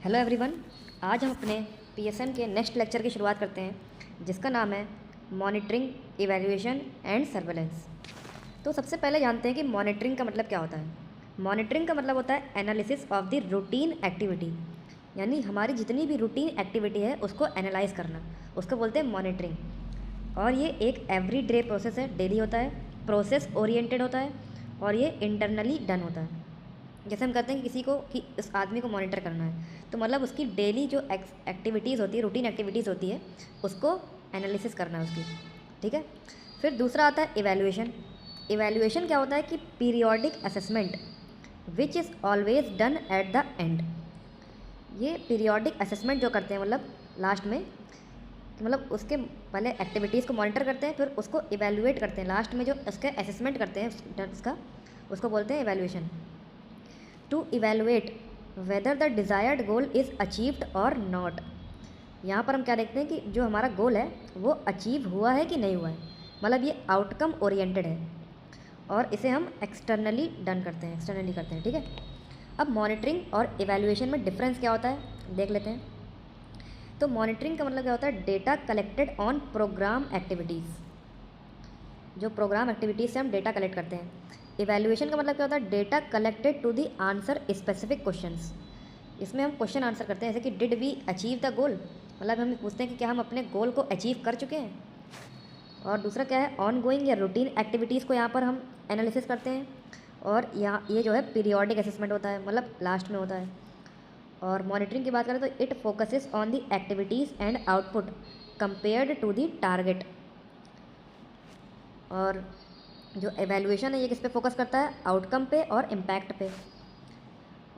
Hello everyone. आज हम अपने पीएसएम के नेक्स्ट लेक्चर की शुरुआत करते हैं जिसका नाम है मॉनिटरिंग, इवैल्यूएशन एंड सर्वेलेंस। तो सबसे पहले जानते हैं कि मॉनिटरिंग का मतलब क्या होता है। मॉनिटरिंग का मतलब होता है analysis of the routine activity, यानी हमारी जितनी भी रूटीन एक्टिविटी है उसको एनालाइज करना, उसको बोलते हैं मॉनिटरिंग। और ये एक एवरी डे प्रोसेस है, डेली होता है, प्रोसेस ओरिएंटेड होता है और ये इंटरनली डन होता है। जैसे हम कहते हैं कि किसी को कि इस आदमी को मॉनिटर करना है, तो मतलब उसकी डेली जो एक्टिविटीज़ होती है, रूटीन एक्टिविटीज़ होती है, उसको एनालिसिस करना है उसकी। ठीक है। फिर दूसरा आता है इवैल्यूएशन। इवैल्यूएशन क्या होता है कि periodic assessment which is always done at the end. ये पीरियोडिक असेसमेंट जो करते हैं मतलब लास्ट में, कि मतलब उसके पहले एक्टिविटीज़ को मॉनिटर करते हैं, फिर उसको इवैल्यूएट करते हैं, लास्ट में जो उसका असेसमेंट करते हैं उसका, उसको बोलते हैं evaluation. To evaluate whether the desired goal is achieved और नॉट। यहाँ पर हम क्या देखते हैं कि जो हमारा गोल है वो अचीव हुआ है कि नहीं हुआ है, मतलब ये आउटकम ओरिएंटेड है और इसे हम एक्सटर्नली डन करते हैं, एक्सटर्नली करते हैं। ठीक है। अब मॉनिटरिंग और इवैल्यूएशन में डिफरेंस क्या होता है देख लेते हैं। तो मॉनिटरिंग का मतलब क्या होता है, data collected on program activities, जो प्रोग्राम एक्टिविटीज़ से हम डेटा कलेक्ट करते हैं। इवैल्यूएशन का मतलब क्या होता है, data collected to the answer specific questions. इसमें हम क्वेश्चन आंसर करते हैं, जैसे कि did we achieve the goal, मतलब हम पूछते हैं कि क्या हम अपने गोल को अचीव कर चुके हैं। और दूसरा क्या है, ऑन गोइंग या रूटीन एक्टिविटीज़ को यहाँ पर हम एनालिसिस करते हैं। और यहाँ ये जो है पीरियोडिक असेसमेंट होता है, मतलब लास्ट में होता है। और मॉनिटरिंग की बात करें तो it focuses on the activities and output compared to the target. और जो एवेल्यूएशन है ये किस पे फोकस करता है, आउटकम पे और इम्पैक्ट पे।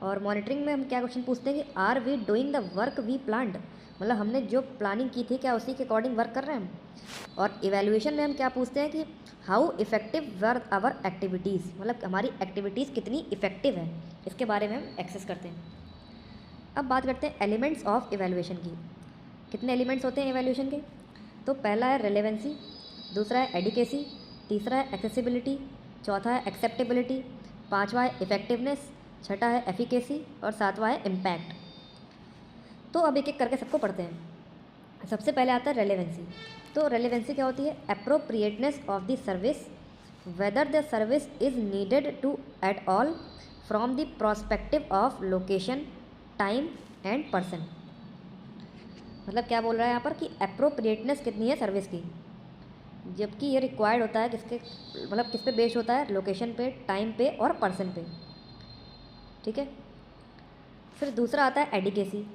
और मॉनिटरिंग में हम क्या क्वेश्चन पूछते हैं कि are we doing the work we planned, मतलब हमने जो प्लानिंग की थी क्या उसी के अकॉर्डिंग वर्क कर रहे हैं हम। और इवेल्यूएशन में हम क्या पूछते हैं कि how effective were our activities, मतलब हमारी एक्टिविटीज़ कितनी इफेक्टिव है, इसके बारे में हम एक्सेस करते हैं। अब बात करते हैं एलिमेंट्स ऑफ इवेल्यूएशन की। कितने एलिमेंट्स होते हैं इवेल्यूएशन के। तो पहला है रेलेवेंसी, दूसरा है एडिकेसी, तीसरा है एक्सेसिबिलिटी, चौथा है एक्सेप्टेबिलिटी, पांचवा है इफेक्टिवनेस, छठा है एफिकेसी और सातवां है इम्पैक्ट। तो अब एक एक करके सबको पढ़ते हैं। सबसे पहले आता है रेलेवेंसी। तो रेलेवेंसी क्या होती है, appropriateness of the service, whether the service is needed to at all from the prospective of location, time and person. मतलब क्या बोल रहा है यहाँ पर कि अप्रोप्रिएटनेस कितनी है सर्विस की, जबकि ये रिक्वायर्ड होता है किसके, मतलब किस पे बेस्ड होता है, लोकेशन पे, टाइम पे और पर्सन पे। ठीक है। फिर दूसरा आता है एडिकेसी।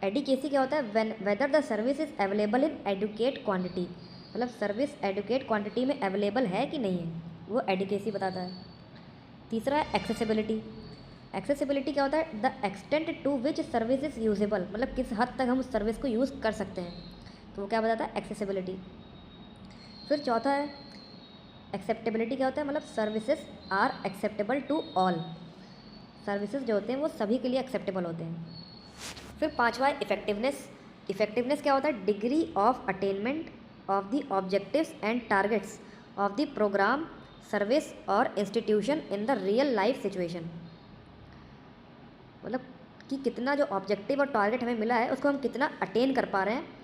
एडिकेसी क्या होता है, when whether the service is available in adequate quantity, मतलब सर्विस एडुकेट क्वांटिटी में अवेलेबल है कि नहीं है, वो एडिकेसी बताता है। तीसरा है एक्सेसिबिलिटी। एक्सेसिबिलिटी क्या होता है, the extent to which service is usable, मतलब किस हद तक हम उस सर्विस को यूज़ कर सकते हैं, तो वो क्या बताता है, एक्सेसिबिलिटी। फिर चौथा है एक्सेप्टेबिलिटी। क्या होता है, मतलब services are acceptable to all, services जो होते हैं वो सभी के लिए एक्सेप्टेबल होते हैं। फिर पांचवा है इफेक्टिवनेस। इफेक्टिवनेस क्या होता है, degree of attainment of the objectives and targets of the program, service और institution in the real life situation, मतलब कि कितना जो ऑब्जेक्टिव और टारगेट हमें मिला है उसको हम कितना अटेन कर पा रहे हैं।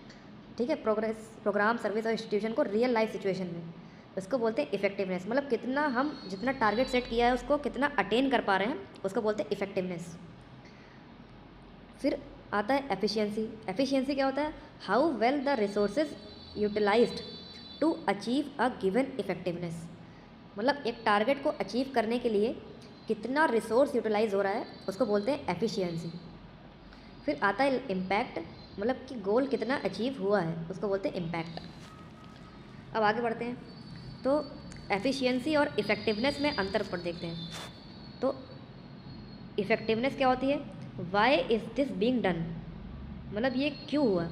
ठीक है, प्रोग्राम, सर्विस और इंस्टीट्यूशन को रियल लाइफ सिचुएशन में, उसको बोलते हैं इफेक्टिवनेस, मतलब कितना हम जितना टारगेट सेट किया है उसको कितना अटेन कर पा रहे हैं, उसको बोलते हैं इफेक्टिवनेस। फिर आता है एफिशिएंसी। एफिशिएंसी क्या होता है, how well the resources utilized to achieve a given effectiveness, मतलब एक टारगेट को अचीव करने के लिए कितना रिसोर्स यूटिलाइज हो रहा है, उसको बोलते हैं एफिशिएंसी। फिर आता है इम्पैक्ट, मतलब कि गोल कितना अचीव हुआ है, उसको बोलते हैं इम्पैक्ट। अब आगे बढ़ते हैं। तो एफिशिएंसी और इफ़ेक्टिवनेस में अंतर पर देखते हैं। तो इफ़ेक्टिवनेस क्या होती है, why is this being done, मतलब ये क्यों हुआ।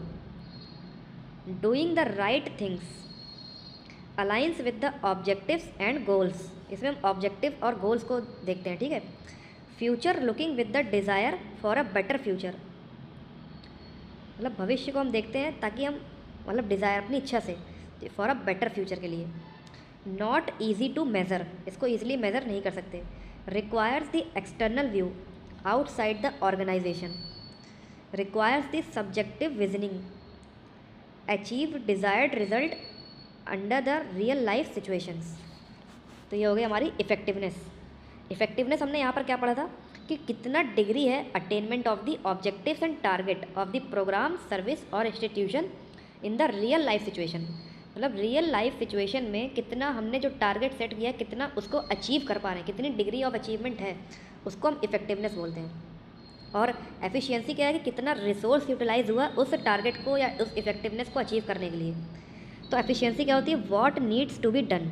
Doing the right things aligns with the objectives and goals, इसमें हम ऑब्जेक्टिव और गोल्स को देखते हैं। ठीक है। Future looking with the desire for a better future, मतलब भविष्य को हम देखते हैं ताकि हम, मतलब डिज़ायर अपनी इच्छा से, फॉर अ बेटर फ्यूचर के लिए। नॉट ईजी टू मेज़र, इसको ईजिली मेज़र नहीं कर सकते। Requires the external view outside the organisation, requires the subjective visioning, achieve desired result under the real life situations. तो ये हो गई हमारी इफ़ेक्टिवनेस। इफ़ेक्टिवनेस हमने यहाँ पर क्या पढ़ा था कि कितना डिग्री है attainment of the objectives and target of the program, service और institution in the real life situation. मतलब रियल लाइफ सिचुएशन में कितना हमने जो टारगेट सेट किया है कितना उसको अचीव कर पा रहे हैं, कितनी डिग्री ऑफ अचीवमेंट है, उसको हम इफ़ेक्टिवनेस बोलते हैं। और एफिशिएंसी क्या है कि कितना रिसोर्स यूटिलाइज हुआ उस टारगेट को या उस इफ़ेक्टिवनेस को अचीव करने के लिए। तो एफिशिएंसी क्या होती है? What needs to be done,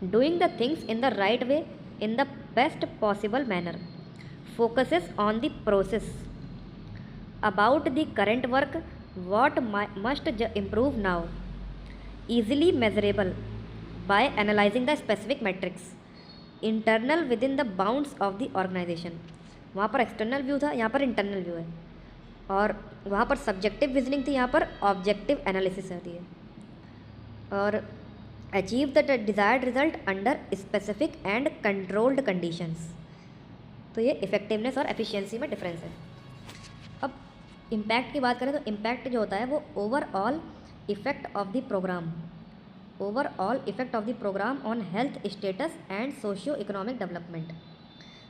doing the things in the right way in the best possible manner, focuses on the process, about the current work, what must improve now, easily measurable by analyzing the specific metrics, internal within the bounds of the organization। वहाँ पर external view था, यहाँ पर internal view है। और वहाँ पर subjective visioning थी, यहाँ पर ऑब्जेक्टिव एनालिसिस होती है। और achieve the desired result under specific and controlled conditions. तो ये इफेक्टिवनेस और एफिशिएंसी में डिफरेंस है। अब इम्पैक्ट की बात करें तो इम्पैक्ट जो होता है वो overall effect of the program, overall effect of the program on health status and socio economic development.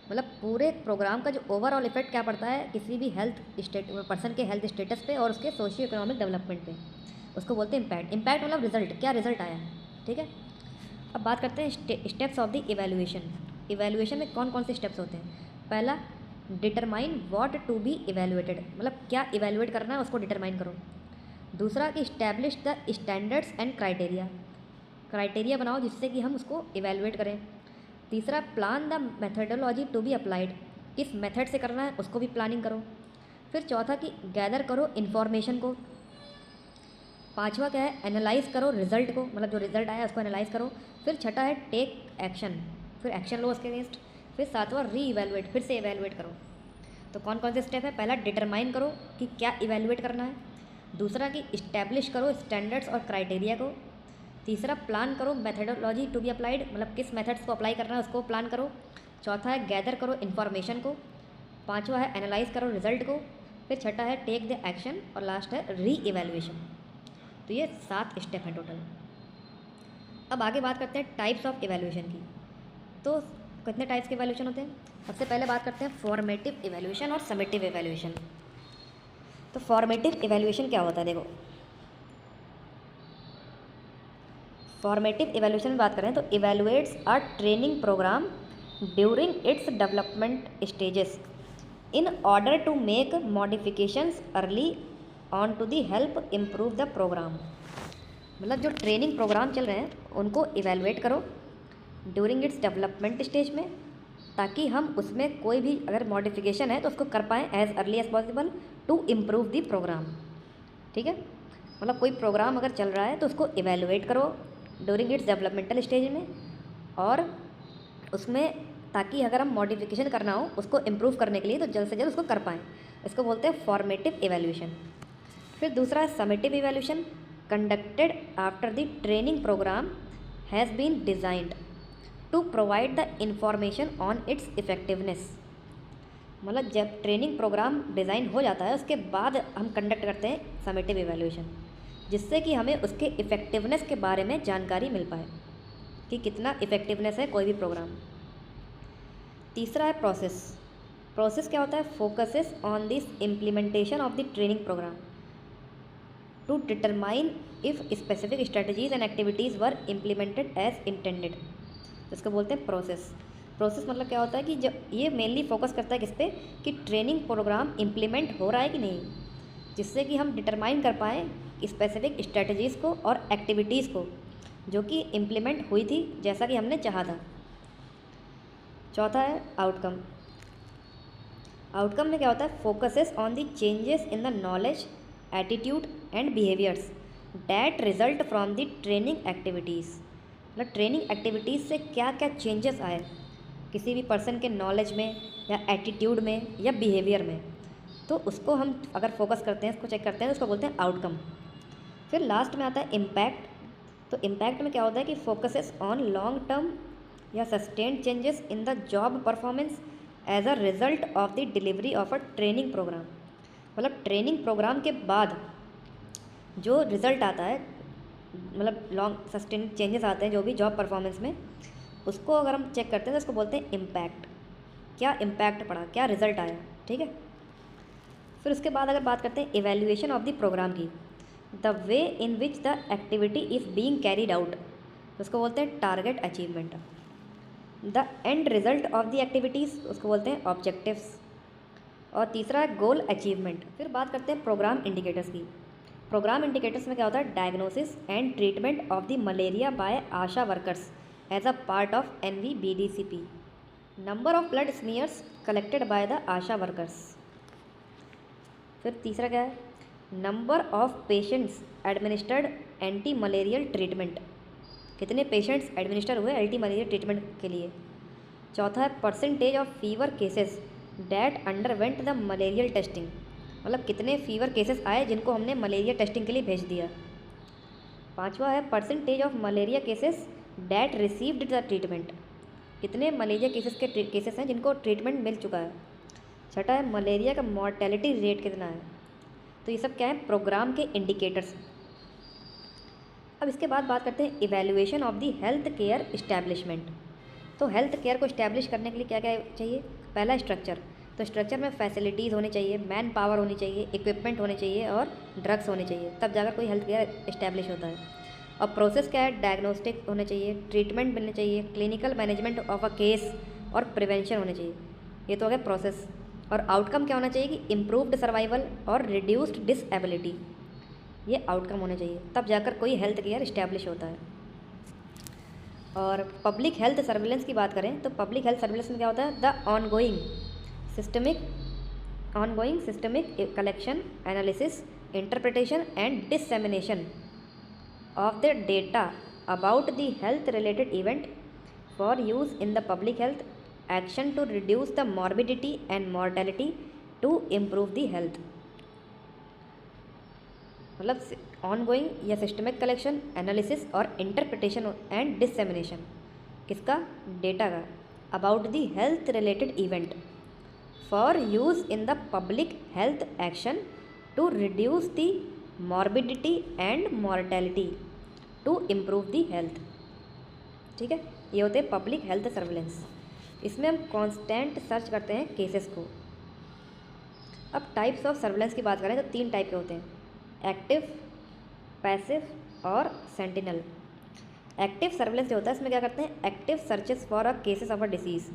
मतलब पूरे प्रोग्राम का जो ओवरऑल इफेक्ट क्या पड़ता है किसी भी पर्सन के हेल्थ स्टेटस पे और उसके सोशियो इकोनॉमिक डेवलपमेंट पे, उसको बोलते हैं इम्पैक्ट। इम्पैक्ट मतलब रिजल्ट, क्या रिजल्ट आया, ठीक है। अब बात करते हैं steps of the evaluation. Evaluation में कौन कौन से स्टेप्स होते हैं? पहला, determine what to be evaluated, मतलब क्या इवैल्यूएट करना है उसको डिटरमाइन करो। दूसरा कि establish the standards and criteria, criteria बनाओ जिससे कि हम उसको इवैल्यूएट करें। तीसरा, plan the methodology to be applied, किस मेथड से करना है उसको भी प्लानिंग करो। फिर चौथा कि गैदर करो इन्फॉर्मेशन को। पांचवा क्या है? एनालाइज करो रिजल्ट को, मतलब जो रिजल्ट आया उसको एनालाइज करो। फिर छठा है टेक एक्शन, फिर एक्शन लो उसके अगेंस्ट। फिर सातवां री इवैल्यूएट, फिर से इवैल्यूएट करो। तो कौन कौन से स्टेप है? पहला, डिटरमाइन करो कि क्या इवैल्यूएट करना है। दूसरा कि इस्टेब्लिश करो स्टैंडर्ड्स और क्राइटेरिया को। तीसरा, प्लान करो मेथडोलॉजी टू बी अप्लाइड, मतलब किस मेथड्स को अप्लाई करना है उसको प्लान करो। चौथा है गैदर करो इन्फॉर्मेशन को। पांचवा है एनालाइज करो रिजल्ट को। फिर छठा है टेक द एक्शन और लास्ट है री इवैल्यूएशन। तो ये 7 स्टेप हैं टोटल। अब आगे बात करते हैं टाइप्स ऑफ इवैल्यूएशन की। तो कितने टाइप्स के इवैल्यूएशन होते हैं? सबसे पहले बात करते हैं फॉर्मेटिव इवैल्यूएशन और समेटिव इवैल्यूएशन। तो फॉर्मेटिव इवैल्यूएशन क्या होता है? देखो, फॉर्मेटिव इवैल्यूएशन में बात करें तो evaluates a training program during its development stages in order to make modifications early on to the help improve the program. मतलब जो ट्रेनिंग प्रोग्राम चल रहे हैं उनको इवैल्यूएट करो ड्यूरिंग इट्स डेवलपमेंट स्टेज में, ताकि हम उसमें कोई भी अगर मॉडिफिकेशन है तो उसको कर पाएँ as early as possible to improve the program. ठीक है, मतलब कोई प्रोग्राम अगर चल रहा है तो उसको इवैल्यूएट करो ड्यूरिंग इट्स डेवलपमेंटल स्टेज में, और उसमें ताकि अगर हम मॉडिफिकेशन करना हो उसको इम्प्रूव करने के लिए तो जल्द से जल्द उसको कर पाएँ। इसको बोलते हैं फॉर्मेटिव इवैल्यूएशन। फिर दूसरा है summative evaluation, conducted after the training program has been designed to provide the information on its effectiveness. मतलब जब ट्रेनिंग प्रोग्राम डिज़ाइन हो जाता है उसके बाद हम कंडक्ट करते हैं समेटिव इवैल्यूएशन, जिससे कि हमें उसके इफ़ेक्टिवनेस के बारे में जानकारी मिल पाए कि कितना इफ़ेक्टिवनेस है कोई भी प्रोग्राम। तीसरा है प्रोसेस। प्रोसेस क्या होता है? Focuses on this implementation of the training program to determine if specific strategies and activities were implemented as intended. इसको बोलते हैं प्रोसेस। प्रोसेस मतलब क्या होता है कि जब ये मेनली फोकस करता है किस पे कि ट्रेनिंग प्रोग्राम इम्प्लीमेंट हो रहा है कि नहीं, जिससे कि हम डिटरमाइन कर पाएँ स्पेसिफिक स्ट्रेटजीज़ को और एक्टिविटीज़ को जो कि इम्प्लीमेंट हुई थी जैसा कि हमने चाहा था। चौथा है आउटकम। आउटकम में क्या होता है? Focuses on the changes in the knowledge, attitude and behaviours that result from the training activities. मतलब ट्रेनिंग एक्टिविटीज़ से क्या क्या चेंजेस आए किसी भी पर्सन के नॉलेज में या एटीट्यूड में या बिहेवियर में, तो उसको हम अगर फोकस करते हैं, उसको चेक करते हैं तो उसको बोलते हैं आउटकम। फिर लास्ट में आता है इम्पैक्ट। तो इम्पैक्ट में क्या होता है कि फोकसेस ऑन लॉन्ग टर्म या sustained changes in the job performance as a result of the delivery of a training program. मतलब ट्रेनिंग प्रोग्राम के बाद जो रिज़ल्ट आता है, मतलब लॉन्ग सस्टेन चेंजेस आते हैं जो भी जॉब परफॉर्मेंस में, उसको अगर हम चेक करते हैं तो उसको बोलते हैं इम्पैक्ट। क्या इम्पैक्ट पड़ा, क्या रिज़ल्ट आया, ठीक है। फिर उसके बाद अगर बात करते हैं इवैल्यूएशन ऑफ द प्रोग्राम की, the way in which the activity is being carried out, उसको बोलते हैं target achievement. The end result of the activities, उसको बोलते हैं ऑब्जेक्टिव्स। और तीसरा है गोल अचीवमेंट। फिर बात करते हैं प्रोग्राम इंडिकेटर्स की। प्रोग्राम इंडिकेटर्स में क्या होता है, diagnosis and treatment of the malaria by ASHA workers as a part of NVBDCP, number of blood smears collected by the ASHA workers. फिर तीसरा क्या है, number of patients administered anti malarial treatment, कितने पेशेंट्स एडमिनिस्टर हुए एंटी मलेरियल ट्रीटमेंट के लिए। चौथा है percentage of fever cases that underwent the malarial testing, मतलब कितने फीवर केसेस आए जिनको हमने मलेरिया टेस्टिंग के लिए भेज दिया। पांचवा है percentage of malaria cases that received the treatment, कितने मलेरिया केसेस हैं जिनको ट्रीटमेंट मिल चुका है। छठा है मलेरिया का मॉर्टेलिटी रेट कितना है। तो ये सब क्या है, प्रोग्राम के इंडिकेटर्स। अब इसके बाद बात करते हैं evaluation of the health care establishment. तो हेल्थ केयर को इस्टेब्लिश करने के लिए क्या क्या चाहिए, पहला स्ट्रक्चर। तो स्ट्रक्चर में फैसिलिटीज़ होनी चाहिए, मैन पावर होनी चाहिए, इक्विपमेंट होने चाहिए और ड्रग्स होने चाहिए, तब जाकर कोई हेल्थ केयर इस्टेब्लिश होता है। और प्रोसेस क्या है, डायग्नोस्टिक होने चाहिए, ट्रीटमेंट मिलने चाहिए, clinical management of a case और प्रिवेंशन होने चाहिए। ये तो हो गया प्रोसेस। और आउटकम क्या होना चाहिए कि इम्प्रूव्ड सर्वाइवल और रिड्यूस्ड डिसएबिलिटी, ये आउटकम होने चाहिए, तब जाकर कोई हेल्थ केयर इस्टेब्लिश होता है। और पब्लिक हेल्थ सर्विलेंस की बात करें तो पब्लिक हेल्थ सर्विलेंस में क्या होता है, the ongoing systemic collection, analysis, interpretation and डिससेमिनेशन of the data about the health related event for use in the public health action to reduce the morbidity and mortality to improve the health। मतलब ongoing या systemic collection, analysis और interpretation and dissemination किसका, data का, about the health related event for use in the public health action to reduce the morbidity and mortality to improve the health, ठीक है। ये होते हैं पब्लिक हेल्थ सर्विलेंस। इसमें हम कांस्टेंट सर्च करते हैं केसेस को। अब टाइप्स ऑफ सर्विलेंस की बात करें तो 3 टाइप के होते हैं, एक्टिव, पैसिव और सेंटिनल। एक्टिव सर्विलेंस जो होता है इसमें क्या करते हैं, active searches for a cases of a disease,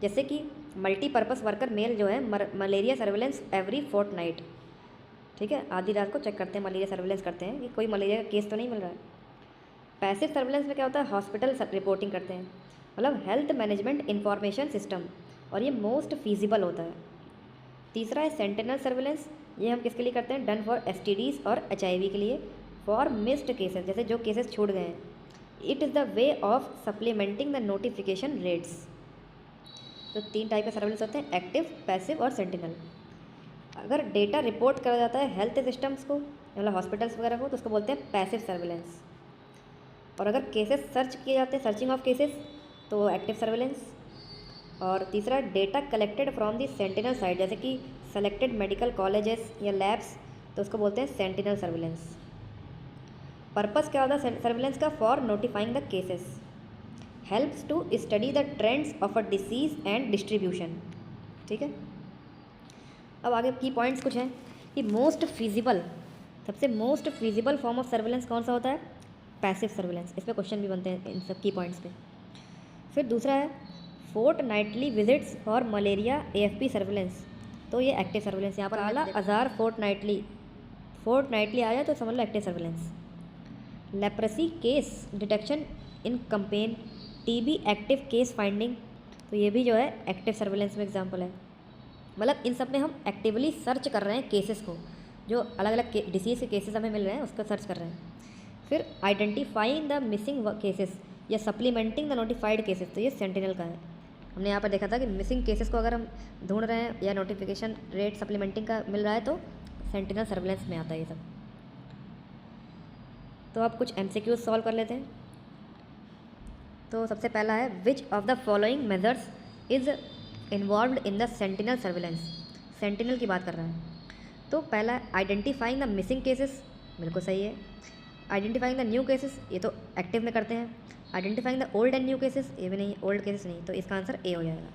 जैसे कि मल्टीपर्पज़ वर्कर मेल जो है मलेरिया सर्विलेंस एवरी फोर्टनाइट, ठीक है, आधी रात को चेक करते हैं, मलेरिया सर्विलेंस करते हैं कि कोई मलेरिया का केस तो नहीं मिल रहा है। पैसिव सर्विलेंस में क्या होता है, हॉस्पिटल रिपोर्टिंग करते हैं, मतलब हेल्थ मैनेजमेंट इंफॉर्मेशन सिस्टम, और ये मोस्ट फीजिबल होता है। तीसरा है सेंटिनल सर्विलेंस, ये हम किसके लिए करते हैं, डन फॉर STDs और HIV के लिए, फॉर मिस्ड केसेस, जैसे जो केसेस छूट गए हैं। It is the way of supplementing the notification rates. तो 3 टाइप के सर्विलेंस होते हैं, एक्टिव, पैसिव और सेंटिनल। अगर डेटा रिपोर्ट करा जाता है हेल्थ सिस्टम्स को, मतलब हॉस्पिटल्स वगैरह को, तो उसको बोलते हैं पैसिव सर्विलेंस। और अगर केसेस सर्च किए जाते हैं, सर्चिंग ऑफ केसेस, तो एक्टिव सर्विलेंस। और तीसरा data collected from the sentinel site, जैसे कि सेलेक्टेड मेडिकल कॉलेजेस या लैब्स, तो उसको बोलते हैं सेंटिनल सर्विलेंस। पर्पस क्या होता है सर्विलेंस का, for notifying the cases, helps to study the trends of a disease and distribution, ठीक है। अब आगे की पॉइंट्स कुछ हैं कि सबसे most feasible form of surveillance कौन सा होता है, पैसिव सर्विलेंस। इस पर क्वेश्चन भी बनते हैं इन सब की पॉइंट्स पे। फिर दूसरा है fortnightly visits for malaria AFP surveillance, तो ये एक्टिव सर्विलेंस। यहाँ पर आला अज़ार फोर्टनाइटली आया तो समझ लो active surveillance. Leprosy case detection in campaign, TB active case finding, तो ये भी जो है एक्टिव सर्विलेंस में एग्जाम्पल है। मतलब इन सब में हम एक्टिवली सर्च कर रहे हैं केसेस को, जो अलग अलग डिसीज़ के केसेस हमें मिल रहे हैं उसको सर्च कर रहे हैं। फिर आइडेंटिफाइंग द मिसिंग केसेस या सप्लीमेंटिंग द नोटिफाइड केसेस, तो ये सेंटिनल का है। हमने यहाँ पर देखा था कि मिसिंग केसेस को अगर हम ढूंढ रहे हैं या नोटिफिकेशन रेट सप्लीमेंटिंग का मिल रहा है तो सेंटिनल सर्विलेंस में आता है ये सब। तो अब कुछ MCQs सॉल्व कर लेते हैं। तो सबसे पहला है which of the following measures is involved in the sentinel surveillance, sentinel की बात कर रहा है। तो पहला आइडेंटिफाइंग द मिसिंग केसेस, बिल्कुल सही है। आइडेंटिफाइंग द न्यू केसेस, ये तो एक्टिव में करते हैं। Identifying the old and new cases, ये भी नहीं, ओल्ड केसेस नहीं, तो इसका आंसर ए हो जाएगा।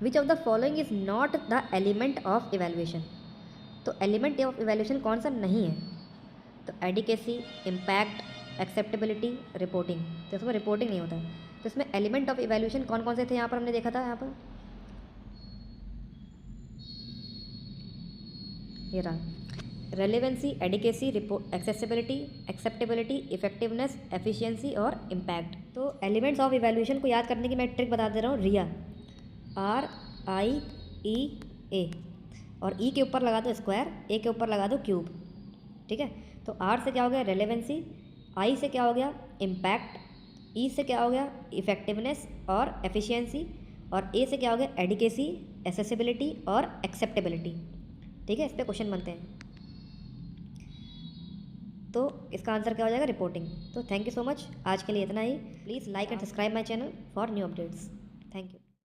Which of the following is not the element of evaluation, तो एलिमेंट ऑफ इवेल्युएशन कौन सा नहीं है? तो एडिकेसी, इम्पैक्ट, एक्सेप्टेबिलिटी, रिपोर्टिंग, तो इसमें रिपोर्टिंग नहीं होता है। तो इसमें एलिमेंट ऑफ इवेल्युएशन कौन कौन से थे यहाँ पर हमने देखा था, यहाँ पर ये रहा, relevancy, adequacy, accessibility, acceptability, effectiveness, efficiency और इम्पैक्ट। तो एलिमेंट्स ऑफ इवेल्युएशन को याद करने की मैं ट्रिक बता दे रहा हूँ, रिया, RIEA, और ई के ऊपर लगा दो स्क्वायर, ए के ऊपर लगा दो क्यूब, ठीक है। तो आर से क्या हो गया रेलेवेंसी, आई से क्या हो गया इम्पैक्ट, ई से क्या हो गया इफेक्टिवनेस और एफिशिएंसी, और ए से क्या हो गया एडिकेसी, एसेसिबिलिटी और एक्सेप्टेबिलिटी, ठीक है। इस पर क्वेश्चन बनते हैं, तो इसका आंसर क्या हो जाएगा रिपोर्टिंग। तो थैंक यू सो मच, आज के लिए इतना ही। Please like and subscribe my channel for new updates. Thank you.